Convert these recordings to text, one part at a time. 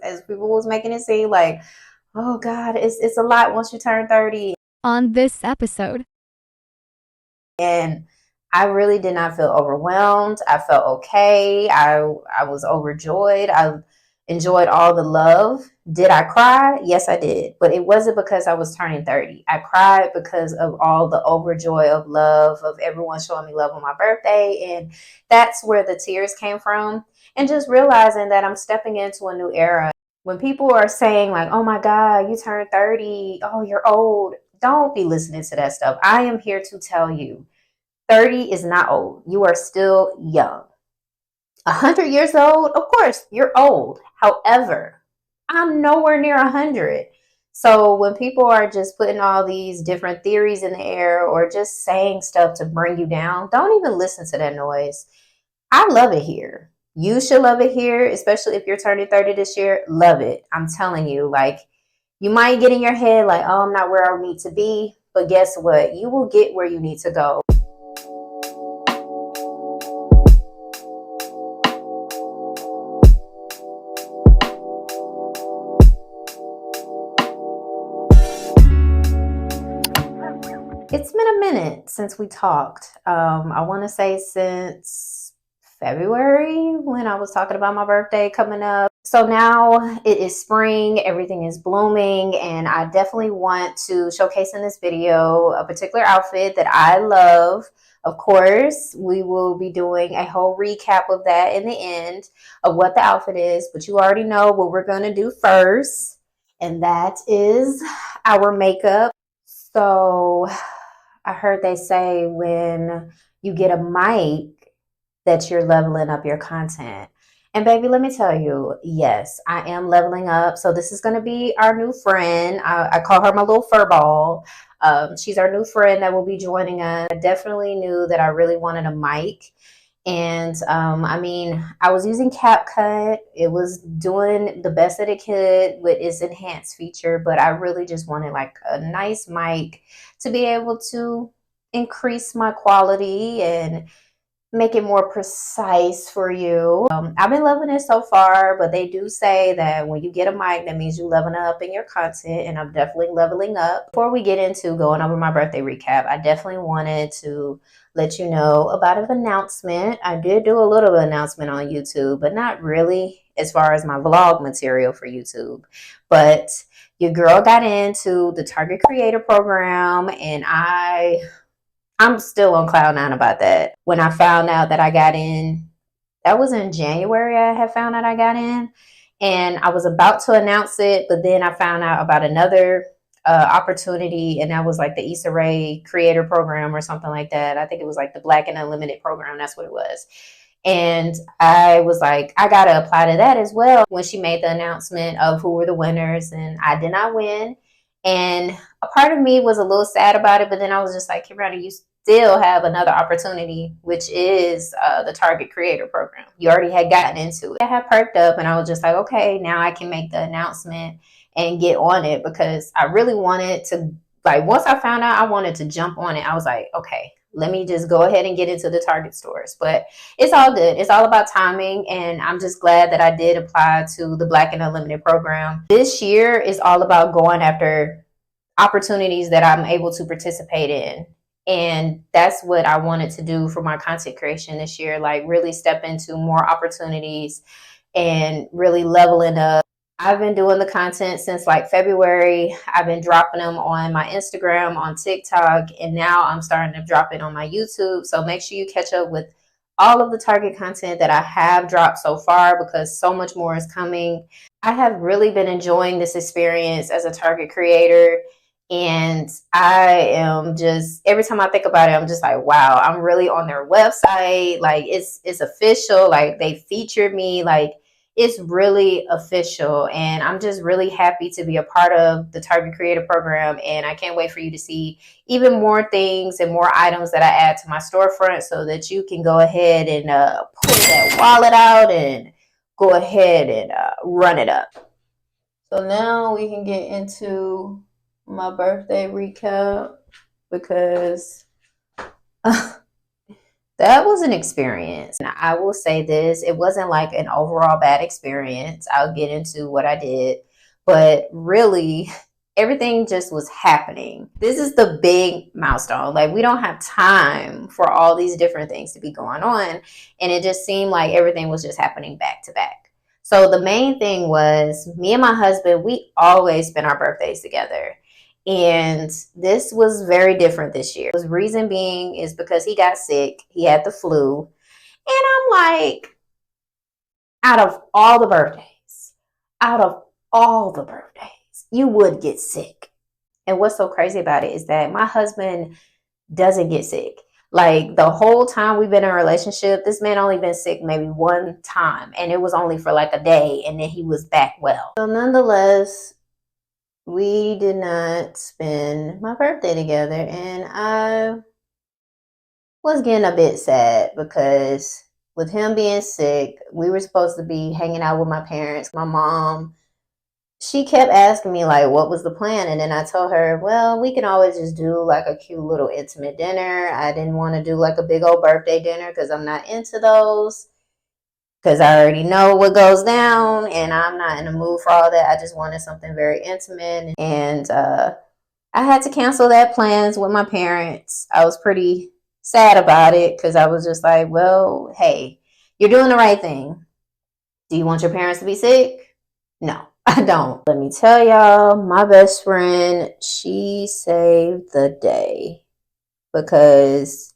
because people was making it seem like, oh God, it's a lot once you turn 30. On this episode, And I really did not feel overwhelmed. I felt okay. I was overjoyed. I enjoyed all the love. Did I cry? Yes, I did. But it wasn't because I was turning 30. I cried because of all the overjoy of love, of everyone showing me love on my birthday. And that's where the tears came from. And just realizing that I'm stepping into a new era. When people are saying, like, oh my God, you turned 30, oh, you're old, don't be listening to that stuff. I am here to tell you 30 is not old. You are still young. 100 years old, of course, you're old. However, I'm nowhere near 100. So when people are just putting all these different theories in the air or just saying stuff to bring you down, don't even listen to that noise. I love it here. You should love it here, especially if you're turning 30 this year. Love it. I'm telling you, like, you might get in your head like, oh, I'm not where I need to be. But guess what? You will get where you need to go. It's been a minute since we talked. I want to say since February when I was talking about my birthday coming up. So now it is spring, everything is blooming, and I definitely want to showcase in this video a particular outfit that I love. Of course, we will be doing a whole recap of that in the end of what the outfit is, but you already know what we're going to do first, and that is our makeup. So I heard they say when you get a mic that you're leveling up your content. And baby, let me tell you, yes, I am leveling up. So this is going to be our new friend. I call her my little fur ball. She's our new friend that will be joining us. I definitely knew that I really wanted a mic. And I mean, I was using CapCut. It was doing the best that it could with its enhanced feature, but I really just wanted like a nice mic to be able to increase my quality and make it more precise for you. I've been loving it so far, but they do say that when you get a mic, that means you're leveling up in your content, and I'm definitely leveling up. Before we get into going over my birthday recap, I definitely wanted to let you know about an announcement. I did do a little announcement on YouTube, but not really as far as my vlog material for YouTube. But your girl got into the Target Creator Program, and I'm still on cloud nine about that. When I found out that I got in, that was in January, I had found out I got in. And I was about to announce it, but then I found out about another opportunity, and that was like the Issa Rae Creator Program or something like that. I think it was like the Black and Unlimited Program. That's what it was. And I was like, I got to apply to that as well when she made the announcement of who were the winners, and I did not win. And a part of me was a little sad about it, but then I was just like, Kimberly, you still have another opportunity, which is the Target Creator Program. You already had gotten into it. I had perked up, and I was just like, okay, now I can make the announcement and get on it, because I really wanted to, like, once I found out I wanted to jump on it, I was like, okay, let me just go ahead and get into the Target stores. But it's all good. It's all about timing, and I'm just glad that I did apply to the Black and Unlimited Program. This year is all about going after opportunities that I'm able to participate in. And that's what I wanted to do for my content creation this year, like really step into more opportunities and really leveling up. I've been doing the content since like February. I've been dropping them on my Instagram, on TikTok, and now I'm starting to drop it on my YouTube. So make sure you catch up with all of the Target content that I have dropped so far, because so much more is coming. I have really been enjoying this experience as a Target creator. And I am just, every time I think about it, I'm just like, wow, I'm really on their website. Like it's official. Like they featured me. Like it's really official. And I'm just really happy to be a part of the Target Creator Program. And I can't wait for you to see even more things and more items that I add to my storefront, so that you can go ahead and pull that wallet out and go ahead and run it up. So now we can get into my birthday recap, because that was an experience. And I will say this, it wasn't like an overall bad experience. I'll get into what I did, but really everything just was happening. This is the big milestone. Like, we don't have time for all these different things to be going on. And it just seemed like everything was just happening back to back. So the main thing was me and my husband, we always spend our birthdays together. And this was very different this year. The reason being is because he got sick. He had the flu. And I'm like, out of all the birthdays, out of all the birthdays, you would get sick. And what's so crazy about it is that my husband doesn't get sick. Like, the whole time we've been in a relationship, this man only been sick maybe one time. And it was only for like a day. And then he was back well. So nonetheless, we did not spend my birthday together, and I was getting a bit sad because with him being sick, we were supposed to be hanging out with my parents. My mom, she kept asking me like, what was the plan? And then I told her, well, we can always just do like a cute little intimate dinner. I didn't want to do like a big old birthday dinner because I'm not into those. Because I already know what goes down, and I'm not in the mood for all that. I just wanted something very intimate. And I had to cancel that plans with my parents. I was pretty sad about it because I was just like, well, hey, you're doing the right thing. Do you want your parents to be sick? No, I don't. Let me tell y'all, my best friend, she saved the day because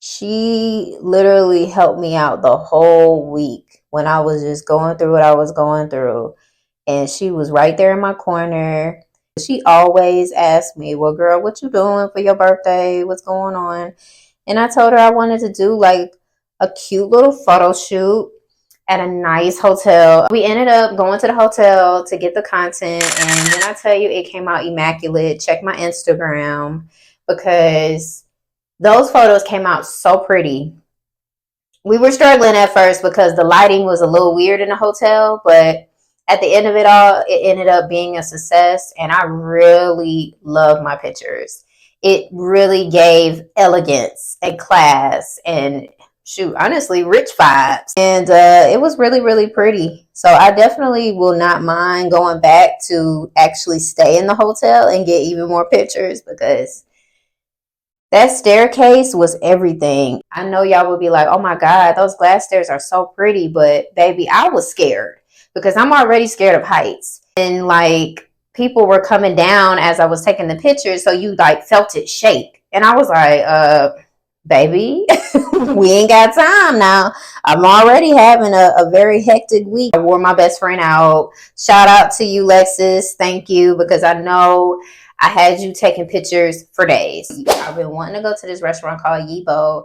she literally helped me out the whole week when I was just going through what I was going through. And she was right there in my corner. She always asked me, well, girl, what you doing for your birthday? What's going on? And I told her I wanted to do like a cute little photo shoot at a nice hotel. We ended up going to the hotel to get the content. And when I tell you it came out immaculate, check my Instagram because those photos came out so pretty. We were struggling at first because the lighting was a little weird in the hotel, but at the end of it all, it ended up being a success, and I really love my pictures. It really gave elegance and class and, shoot, honestly, rich vibes. And it was really, really pretty. So I definitely will not mind going back to actually stay in the hotel and get even more pictures because that staircase was everything. I know y'all would be like, oh my God, those glass stairs are so pretty. But baby, I was scared because I'm already scared of heights. And like, people were coming down as I was taking the pictures. So you like felt it shake. And I was like, baby, we ain't got time now. I'm already having a very hectic week. I wore my best friend out. Shout out to you, Lexus. Thank you, because I know I had you taking pictures for days. I've been wanting to go to this restaurant called Yibo,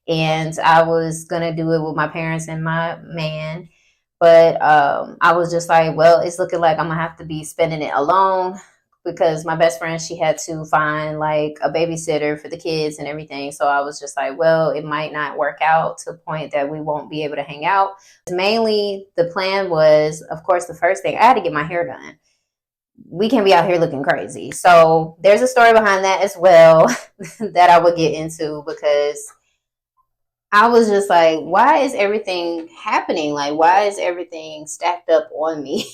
and I was going to do it with my parents and my man. But I was just like, well, it's looking like I'm going to have to be spending it alone because my best friend, she had to find like a babysitter for the kids and everything. So I was just like, well, it might not work out to the point that we won't be able to hang out. Mainly the plan was, of course, the first thing, I had to get my hair done. We can't be out here looking crazy. So there's a story behind that as well that I would get into because I was just like, why is everything happening? Like, why is everything stacked up on me?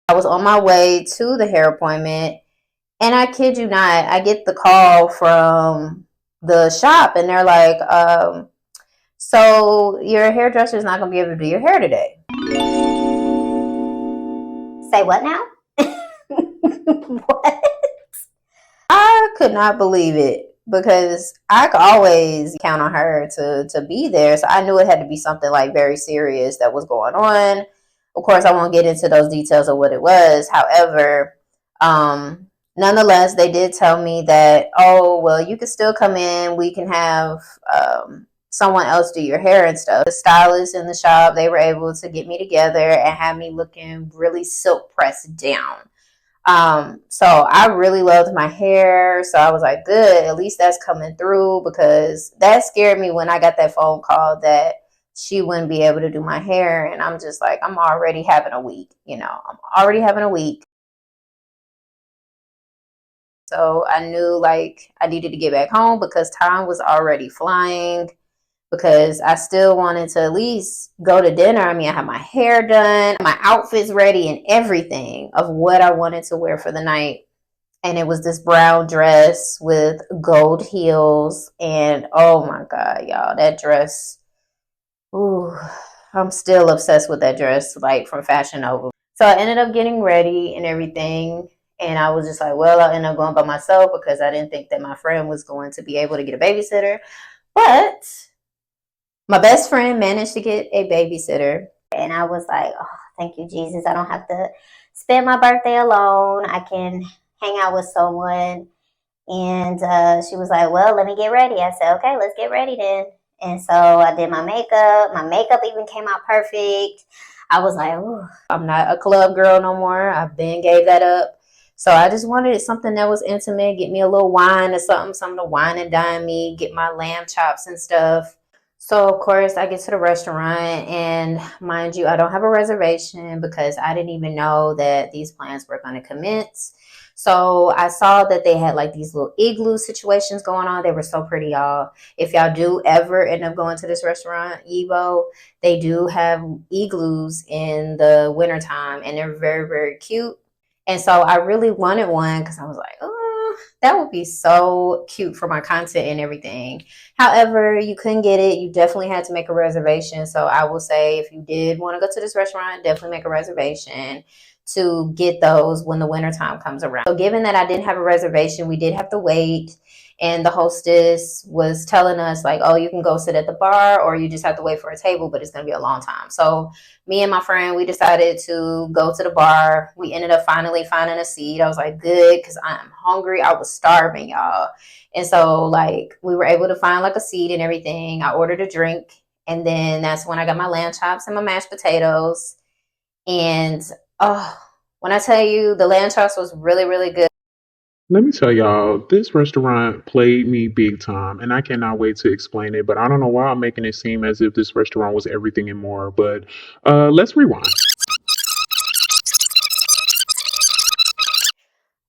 I was on my way to the hair appointment, and I kid you not, I get the call from the shop, and they're like, so your hairdresser is not going to be able to do your hair today. Say what now? What? I could not believe it because I could always count on her to be there. So I knew it had to be something like very serious that was going on. Of course, I won't get into those details of what it was. However, nonetheless, they did tell me that, oh, well, you can still come in. We can have someone else do your hair and stuff. The stylist in the shop, they were able to get me together and have me looking really silk pressed down. So I really loved my hair. So I was like, good, at least that's coming through, because that scared me when I got that phone call that she wouldn't be able to do my hair. And I'm just like, I'm already having a week, I'm already having a week. So I knew like I needed to get back home because time was already flying, because I still wanted to at least go to dinner. I mean, I had my hair done, my outfits ready and everything of what I wanted to wear for the night. And it was this brown dress with gold heels. And oh my God, y'all, that dress. Ooh, I'm still obsessed with that dress, like from Fashion Nova. So I ended up getting ready and everything. And I was just like, well, I'll end up going by myself because I didn't think that my friend was going to be able to get a babysitter. But my best friend managed to get a babysitter. And I was like, oh, thank you, Jesus. I don't have to spend my birthday alone. I can hang out with someone. And she was like, well, let me get ready. I said, okay, let's get ready then. And so I did my makeup. My makeup even came out perfect. I was like, ooh, I'm not a club girl no more. I've been gave that up. So I just wanted something that was intimate. Get me a little wine or something to wine and dine me. Get my lamb chops and stuff. So, of course, I get to the restaurant, and mind you, I don't have a reservation because I didn't even know that these plans were going to commence. So I saw that they had like these little igloo situations going on. They were so pretty, y'all. If y'all do ever end up going to this restaurant, Evo, they do have igloos in the wintertime, and they're very, very cute. And so I really wanted one because I was like, oh, that would be so cute for my content and everything. However, you couldn't get it. You definitely had to make a reservation. So I will say if you did want to go to this restaurant, definitely make a reservation to get those when the wintertime comes around. So given that I didn't have a reservation, we did have to wait. And the hostess was telling us like, oh, you can go sit at the bar or you just have to wait for a table, but it's going to be a long time. So me and my friend, we decided to go to the bar. We ended up finally finding a seat. I was like, good, because I'm hungry. I was starving, y'all. And so like we were able to find like a seat and everything. I ordered a drink. And then that's when I got my lamb chops and my mashed potatoes. And oh, when I tell you the lamb chops was really, really good. Let me tell y'all, this restaurant played me big time, and I cannot wait to explain it. But I don't know why I'm making it seem as if this restaurant was everything and more. But let's rewind.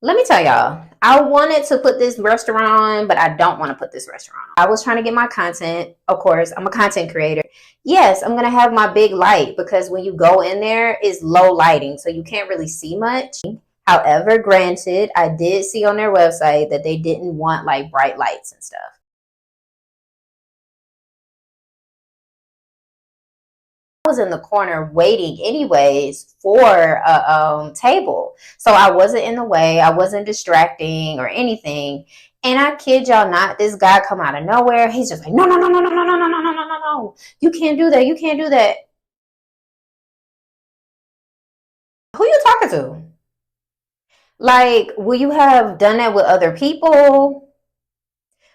Let me tell y'all, I wanted to put this restaurant on, but I don't want to put this restaurant on. I was trying to get my content. Of course, I'm a content creator. Yes, I'm going to have my big light because when you go in there, it's low lighting, so you can't really see much. However, granted, I did see on their website that they didn't want like bright lights and stuff. I was in the corner waiting anyways for a table. So I wasn't in the way. I wasn't distracting or anything. And I kid y'all not, this guy come out of nowhere. He's just like, no, no, no, no, no, no, no, no, no, no, no, no, no. You can't do that. You can't do that. Who you talking to? Like, will you have done that with other people?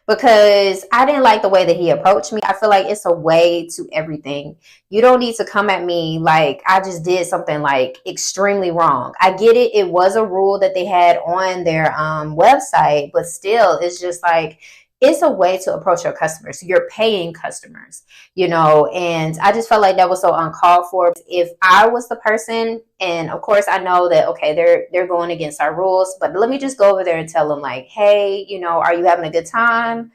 Because I didn't like the way that he approached me. I feel like it's a way to everything. You don't need to come at me like I just did something like extremely wrong. I get it. It was a rule that they had on their website, but still, it's just like, it's a way to approach your customers. You're paying customers, you know, and I just felt like that was so uncalled for. If I was the person, and of course I know that, okay, they're going against our rules, but let me just go over there and tell them like, hey, you know, are you having a good time?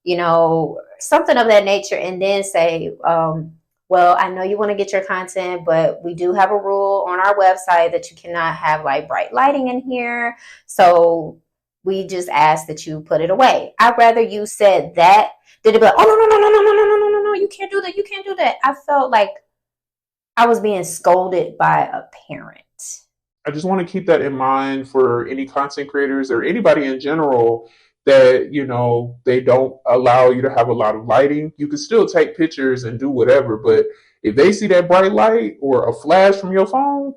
You know, something of that nature. And then say, well, I know you want to get your content, but we do have a rule on our website that you cannot have like bright lighting in here. So we just ask that you put it away. I'd rather you said that than to be like, oh, no, no, no, no, no, no, no, no, no, no, no, you can't do that. You can't do that. I felt like I was being scolded by a parent. I just want to keep that in mind for any content creators or anybody in general that, you know, they don't allow you to have a lot of lighting. You can still take pictures and do whatever, but if they see that bright light or a flash from your phone,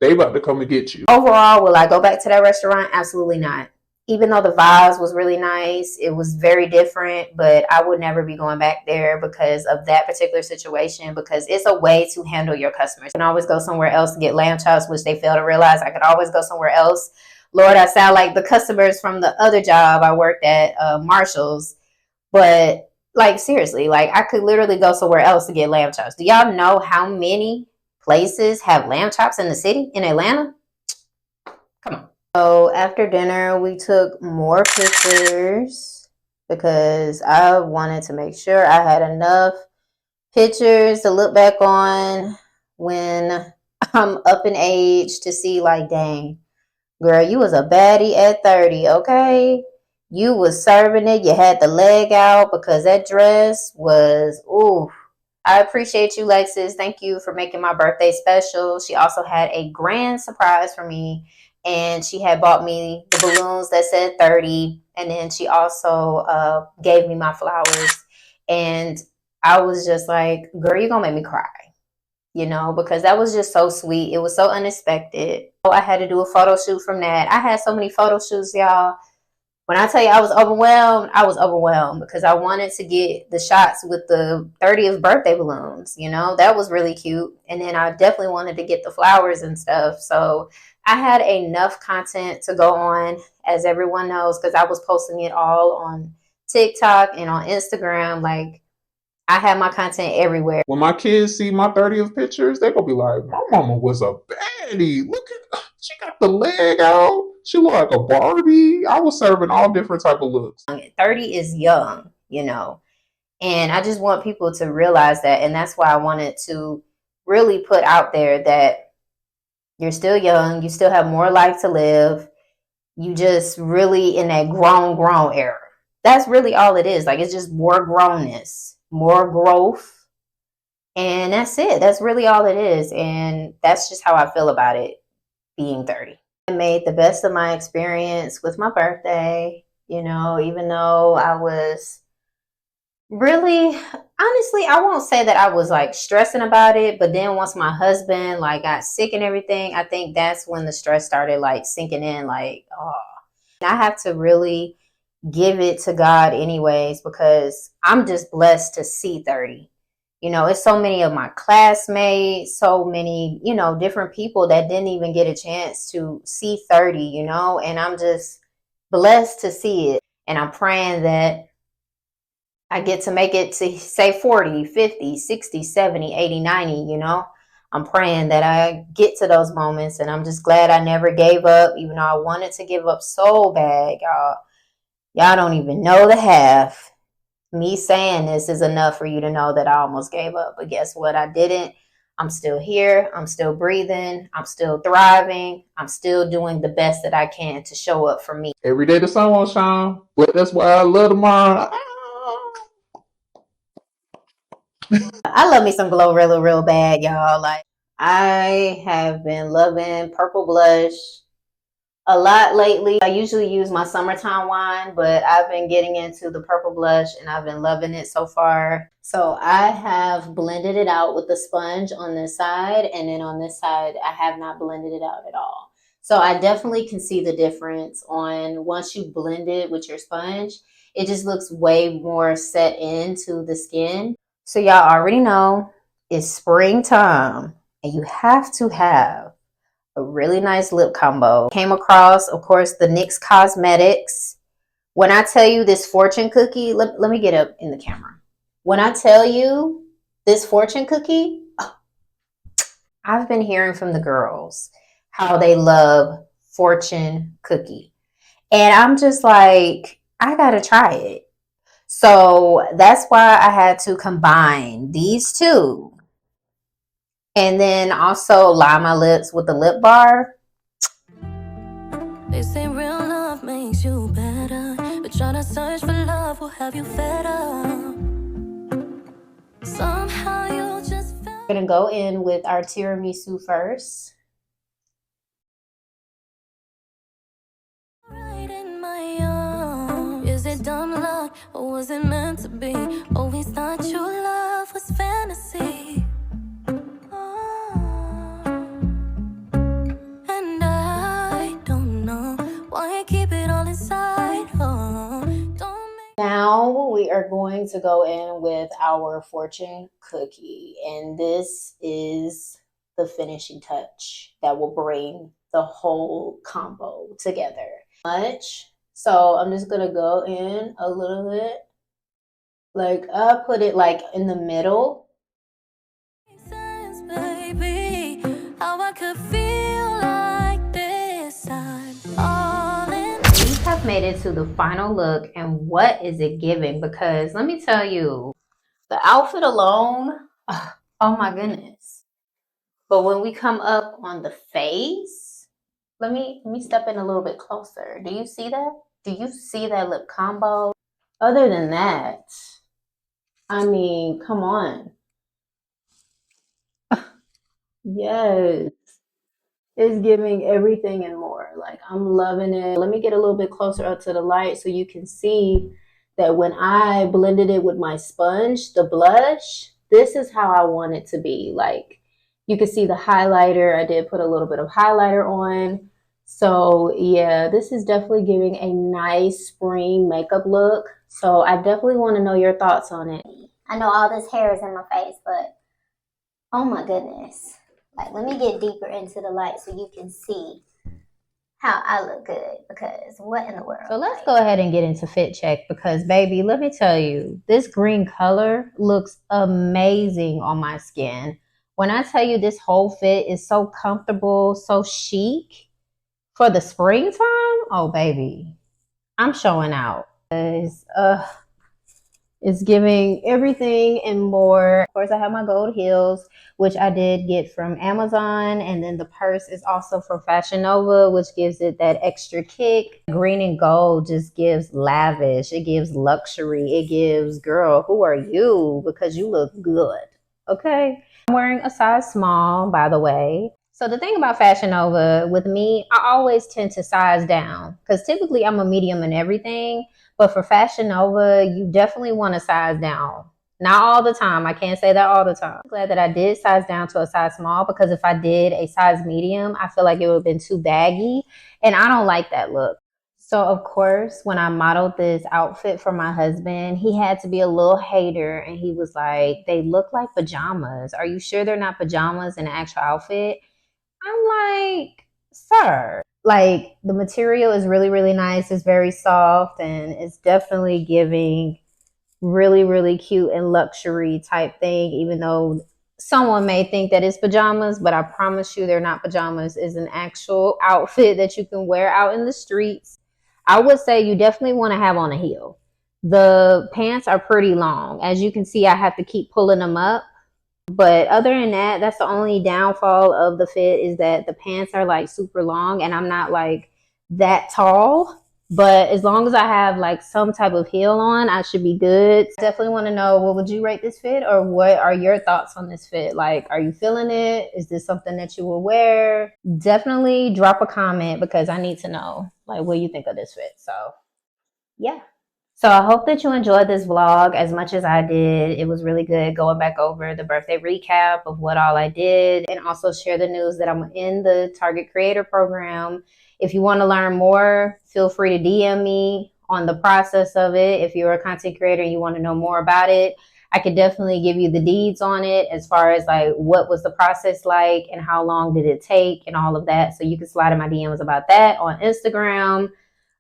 they about to come and get you. Overall, will I go back to that restaurant? Absolutely not. Even though the vibes was really nice, it was very different, but I would never be going back there because of that particular situation, because it's a way to handle your customers. You can always go somewhere else to get lamb chops, which they fail to realize. I could always go somewhere else. Lord, I sound like the customers from the other job I worked at, Marshall's, but like seriously, like I could literally go somewhere else to get lamb chops. Do y'all know how many places have lamb chops in the city in Atlanta? Come on. So after dinner, we took more pictures because I wanted to make sure I had enough pictures to look back on when I'm up in age to see like, dang, girl, you was a baddie at 30, okay? You was serving it. You had the leg out because that dress was, ooh. I appreciate you, Lexus. Thank you for making my birthday special. She also had a grand surprise for me, and she had bought me the balloons that said 30, and then she also gave me my flowers. And I was just like, girl, you're going to make me cry, you know, because that was just so sweet. It was so unexpected. So I had to do a photo shoot from that. I had so many photo shoots, y'all. When I tell you I was overwhelmed because I wanted to get the shots with the 30th birthday balloons. You know, that was really cute. And then I definitely wanted to get the flowers and stuff. So I had enough content to go on, as everyone knows, because I was posting it all on TikTok and on Instagram. Like, I had my content everywhere. When my kids see my 30th pictures, they're gonna be like, my mama was a baddie. Look at, she got the leg out. She look like a Barbie. I was serving all different type of looks. 30 is young, you know, and I just want people to realize that. And that's why I wanted to really put out there that you're still young. You still have more life to live. You just really in that grown era. That's really all it is. Like, it's just more grownness, more growth. And that's it. That's really all it is. And that's just how I feel about it, being 30. I made the best of my experience with my birthday, you know, even though I was really, honestly, I won't say that I was like stressing about it, but then once my husband like got sick and everything, I think that's when the stress started like sinking in, like, oh, I have to really give it to God anyways, because I'm just blessed to see 30. You know, it's so many of my classmates, so many, you know, different people that didn't even get a chance to see 30, you know, and I'm just blessed to see it. And I'm praying that I get to make it to say 40, 50, 60, 70, 80, 90, you know. I'm praying that I get to those moments, and I'm just glad I never gave up, even though I wanted to give up so bad, y'all. Y'all don't even know the half. Me saying this is enough for you to know that I almost gave up. But guess what? I didn't. I'm still here. I'm still breathing. I'm still thriving. I'm still doing the best that I can to show up for me. Every day the sun won't shine, but that's why I love tomorrow. I love me some Glorilla real bad, y'all. Like, I have been loving purple blush a lot lately. I usually use my summertime wine, but I've been getting into the purple blush and I've been loving it so far. So I have blended it out with the sponge on this side, and then on this side I have not blended it out at all. So I definitely can see the difference on once you blend it with your sponge. It just looks way more set into the skin. So y'all already know it's springtime and you have to have a really nice lip combo. Came across, of course, the NYX Cosmetics. When I tell you this fortune cookie, let me get up in the camera. When I tell you this fortune cookie, I've been hearing from the girls how they love fortune cookie. And I'm just like, I gotta try it. So that's why I had to combine these two. And then also line my lips with the lip bar. They say real love makes you better, but trying to search for love will have you fed up. Somehow you just We're gonna go in with our tiramisu first. right in my arms. Is it dumb luck or was it meant to be? Always thought your love was fantasy. And I don't know why I keep it all inside. Now we are going to go in with our fortune cookie, and this is the finishing touch that will bring the whole combo together. So I'm just gonna go in a little bit, like I put it like in the middle. Sense, baby, how I could feel like this. I'm made it to the final look, and what is it giving? Because let me tell you, the outfit alone, oh my goodness. But when we come up on the face, let me step in a little bit closer. Do you see that? Do you see that lip combo? Other than that, I mean, come on. Yes. It's giving everything and more. Like, I'm loving it. Let me get a little bit closer up to the light so you can see that when I blended it with my sponge, the blush, this is how I want it to be. Like, you can see the highlighter. I did put a little bit of highlighter on. So yeah, this is definitely giving a nice spring makeup look. So I definitely want to know your thoughts on it. I know all this hair is in my face, but oh my goodness. Like, let me get deeper into the light so you can see how I look good, because what in the world? So let's go ahead and get into fit check, because baby, let me tell you, this green color looks amazing on my skin. When I tell you this whole fit is so comfortable, so chic for the springtime, oh baby, I'm showing out. It's giving everything and more. Of course, I have my gold heels, which I did get from Amazon. And then the purse is also from Fashion Nova, which gives it that extra kick. Green and gold just gives lavish. It gives luxury. It gives, girl, who are you? Because you look good. Okay. I'm wearing a size small, by the way. So the thing about Fashion Nova with me, I always tend to size down, because typically I'm a medium in everything. But for Fashion Nova, you definitely want to size down. Not all the time. I can't say that all the time. I'm glad that I did size down to a size small, because if I did a size medium, I feel like it would have been too baggy. And I don't like that look. So, of course, when I modeled this outfit for my husband, he had to be a little hater. And he was like, they look like pajamas. Are you sure they're not pajamas in an actual outfit? I'm like, sir. Like, the material is really, really nice. It's very soft, and it's definitely giving really, really cute and luxury type thing, even though someone may think that it's pajamas, but I promise you they're not pajamas. It's an actual outfit that you can wear out in the streets. I would say you definitely want to have on a heel. The pants are pretty long. As you can see, I have to keep pulling them up. But other than that, that's the only downfall of the fit, is that the pants are like super long and I'm not like that tall. But as long as I have like some type of heel on, I should be good. Definitely want to know, what would you rate this fit, or what are your thoughts on this fit? Like, are you feeling it? Is this something that you will wear? Definitely drop a comment, because I need to know like what you think of this fit. So yeah. So I hope that you enjoyed this vlog as much as I did. It was really good going back over the birthday recap of what all I did, and also share the news that I'm in the Target Creator Program. If you want to learn more, feel free to DM me on the process of it. If you're a content creator and you want to know more about it, I could definitely give you the deeds on it, as far as like what was the process like and how long did it take and all of that. So you can slide in my DMs about that on Instagram.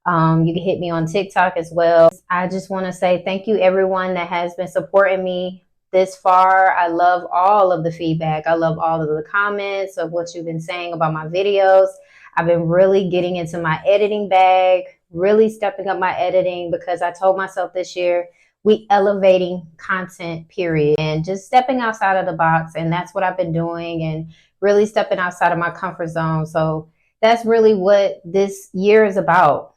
You can hit me on TikTok as well. I just want to say thank you, everyone that has been supporting me this far. I love all of the feedback. I love all of the comments of what you've been saying about my videos. I've been really getting into my editing bag, really stepping up my editing, because I told myself this year, we elevating content, period, and just stepping outside of the box. And that's what I've been doing, and really stepping outside of my comfort zone. So that's really what this year is about.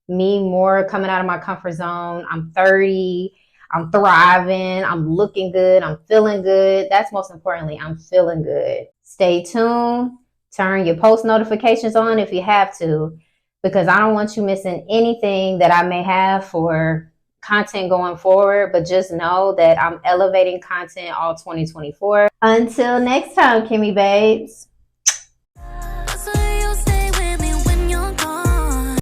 Me more coming out of my comfort zone. I'm 30. I'm thriving. I'm looking good. I'm feeling good. That's most importantly, I'm feeling good. Stay tuned. Turn your post notifications on if you have to, because I don't want you missing anything that I may have for content going forward. But just know that I'm elevating content all 2024. Until next time, Kimmy babes.